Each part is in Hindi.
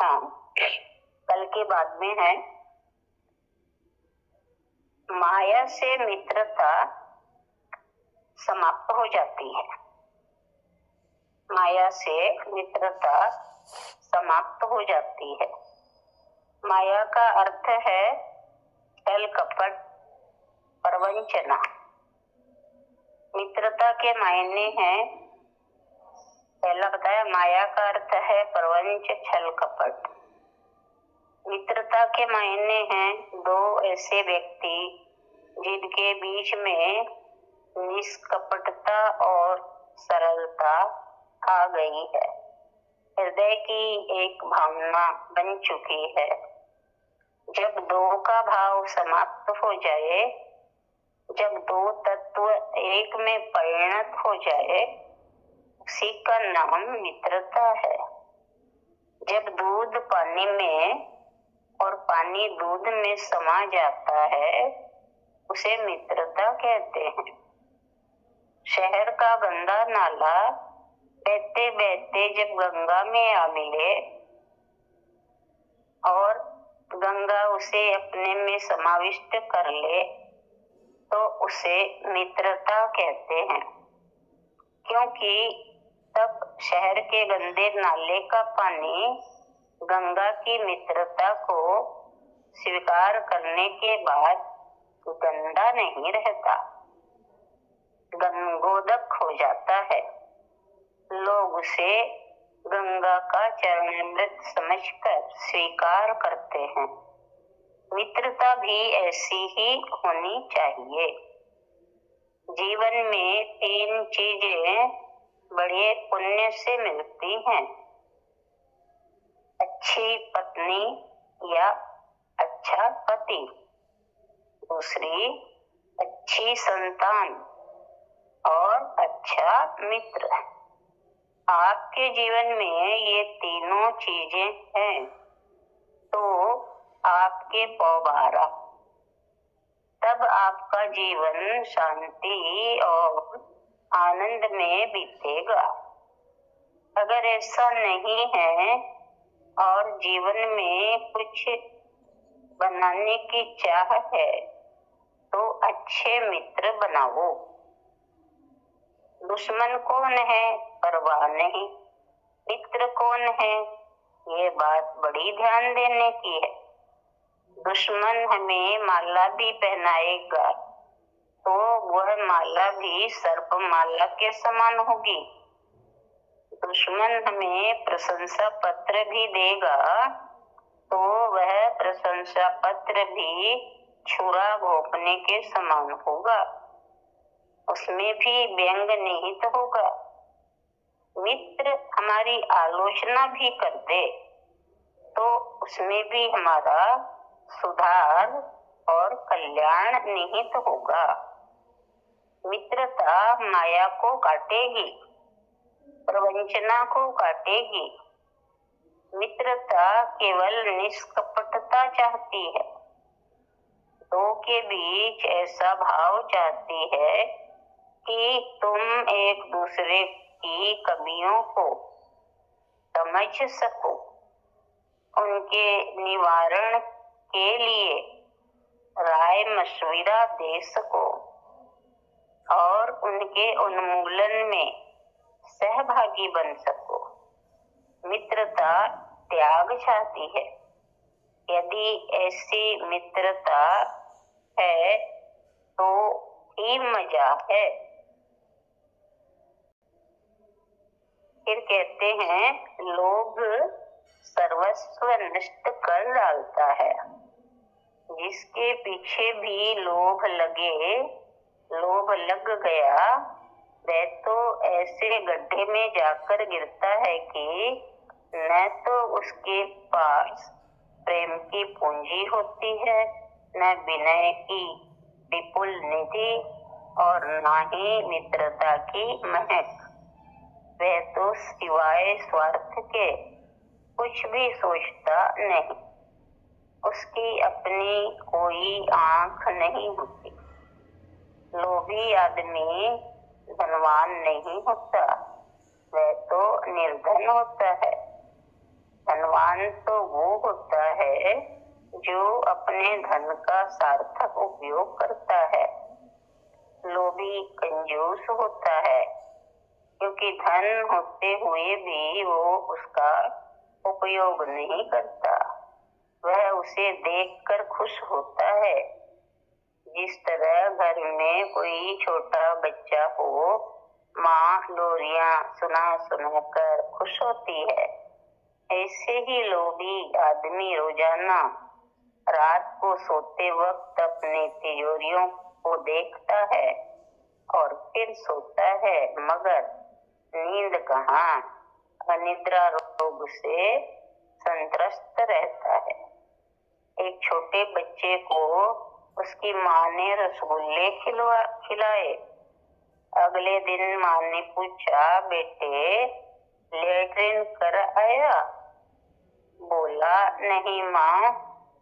हाँ, कल के बाद में है, माया से मित्रता समाप्त हो जाती है। माया से मित्रता समाप्त हो जाती है। माया का अर्थ है छल कपट, प्रवंचना। मित्रता के मायने हैं, पहला बताया, माया का अर्थ है प्रवंच, छल कपट। मित्रता के मायने हैं दो ऐसे व्यक्ति जिनके बीच में निष्कपटता और सरलता आ गई है, हृदय की एक भावना बन चुकी है। जब दो का भाव समाप्त हो जाए, जब दो तत्व एक में परिणत हो जाए, उसी का नाम मित्रता है। जब दूध पानी में और पानी दूध में समा जाता है, उसे मित्रता कहते हैं। शहर का गंदा नाला बहते बहते जब गंगा में आ मिले और गंगा उसे अपने में समाविष्ट कर ले, तो उसे मित्रता कहते हैं। क्योंकि तब शहर के गंदे नाले का पानी गंगा की मित्रता को स्वीकार करने के बाद गंदा नहीं रहता, गंगोदक हो जाता है। लोग उसे गंगा का चरणामृत समझकर स्वीकार करते हैं। मित्रता भी ऐसी ही होनी चाहिए। जीवन में तीन चीजें बड़े पुण्य से मिलती हैं: अच्छी पत्नी या अच्छा पति, दूसरी अच्छी संतान और अच्छा मित्र। आपके जीवन में ये तीनों चीजें हैं तो आपके पौबारा, तब आपका जीवन शांति और आनंद में बीतेगा। अगर ऐसा नहीं है और जीवन में कुछ बनाने की चाह है, तो अच्छे मित्र बनाओ। दुश्मन कौन है, परवाह नहीं। मित्र कौन है, ये बात बड़ी ध्यान देने की है। दुश्मन हमें माला भी पहनाएगा तो वह माला भी सर्प माला के समान होगी। दुश्मन हमें प्रशंसा पत्र भी देगा तो वह प्रशंसा पत्र भी छुरा घोंपने के समान होगा, उसमें भी व्यंग निहित होगा। मित्र हमारी आलोचना भी कर दे तो उसमें भी हमारा सुधार और कल्याण निहित होगा। मित्रता माया को काटेगी, प्रवंचना को काटेगी। मित्रता केवल निष्कपटता चाहती है, दो के बीच ऐसा भाव चाहती है कि तुम एक दूसरे की कमियों को समझ सको, उनके निवारण के लिए राय मशविरा दे सको और उनके उन्मूलन में सहभागी बन सको। मित्रता त्याग चाहती है। यदि ऐसी मित्रता है तो ही मजा है। फिर कहते हैं, लोभ सर्वस्व नष्ट कर डालता है। जिसके पीछे भी लोभ लग गया, वह तो ऐसे गड्ढे में जाकर गिरता है कि न तो उसके पास प्रेम की पूंजी होती है, न विनय की विपुल निधि और न ही मित्रता की महक। वह तो सिवाय स्वार्थ के कुछ भी सोचता नहीं। उसकी अपनी कोई आंख नहीं होती। लोभी आदमी धनवान नहीं होता, वह तो निर्धन होता है। धनवान तो वो होता है जो अपने धन का सार्थक उपयोग करता है। लोभी कंजूस होता है क्योंकि धन होते हुए भी वो उसका उपयोग नहीं करता, वह उसे देखकर खुश होता है। जिस तरह घर में कोई छोटा बच्चा हो, माँ लोरियां सुना सुनाकर खुश होती है, ऐसे ही लोभी आदमी रोजाना रात को सोते वक्त अपनी तिजोरियों को देखता है और फिर सोता है, मगर नींद कहाँ, अनिद्रा रोग से संत्रस्त रहता है। एक छोटे बच्चे को उसकी माँ ने रसगुल्ले खिलाए। अगले दिन माँ ने पूछा, बेटे लेट्रिन कर आया? बोला, नहीं माँ,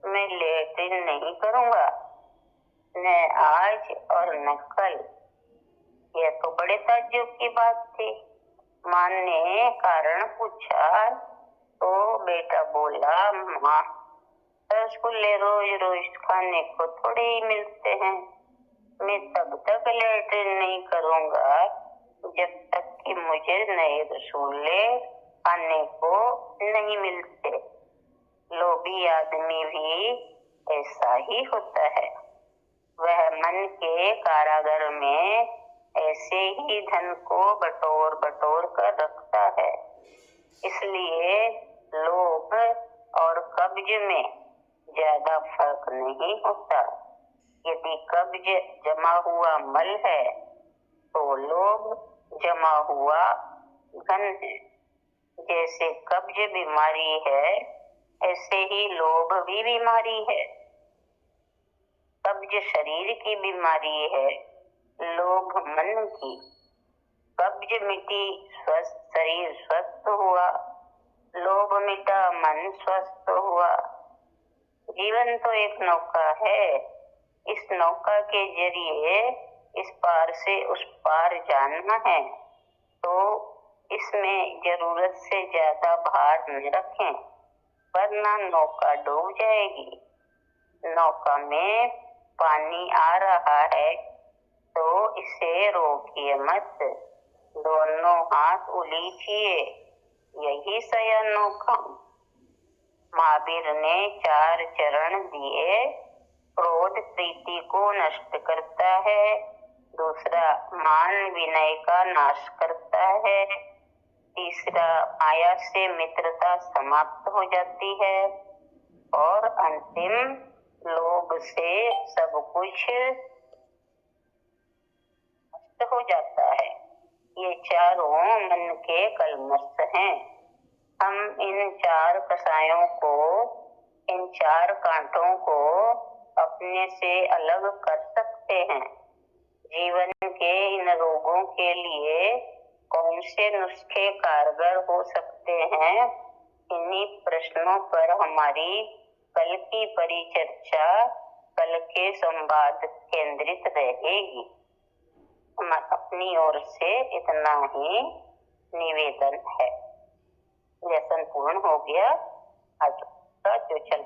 मैं लेट्रिन नहीं करूँगा, न आज और न कल। यह तो बड़े ताज्जुब की बात थी। माँ ने कारण पूछा तो बेटा बोला, माँ रसगुल्ले रोज रोज खाने को थोड़े ही मिलते हैं, मैं तब तक लेट्रिन नहीं करूँगा जब तक कि मुझे नए रसगुल्ले खाने को नहीं मिलते। लोभी आदमी भी ऐसा ही होता है। वह मन के कारागार में ऐसे ही धन को बटोर बटोर कर रखता है। इसलिए लोभ और कब्ज में ज्यादा फर्क नहीं होता। यदि कब्ज जमा हुआ मल है तो लोभ जमा हुआ धन है। जैसे कब्ज बीमारी है, ऐसे ही लोभ भी बीमारी है। कब्ज शरीर की बीमारी है, लोभ मन की। कब्ज मिटी, स्वस्थ शरीर स्वस्थ हुआ, लोभ मिटा, मन स्वस्थ हुआ। जीवन तो एक नौका है। इस नौका के जरिए इस पार से उस पार जाना है, तो इसमें जरूरत से ज्यादा भार न रखें, वरना नौका डूब जाएगी। नौका में पानी आ रहा है तो इसे रोकिए मत, दोनों हाथ उलीचिए, यही सया नौका। महावीर ने 4 चरण दिए। क्रोध प्रीति को नष्ट करता है, दूसरा मान विनय का नाश करता है, तीसरा माया से मित्रता समाप्त हो जाती है, और अंतिम लोभ से सब कुछ नष्ट हो जाता है। ये चारों मन के कलमश हैं। हम इन 4 कसायों को, इन 4 कांटों को अपने से अलग कर सकते हैं। जीवन के इन रोगों के लिए कौन से नुस्खे कारगर हो सकते हैं, इन्हीं प्रश्नों पर हमारी कल की परिचर्चा, कल के संवाद केंद्रित रहेगी। अपनी ओर से इतना ही निवेदन है। लेसन पूर्ण हो गया। आज का जो चल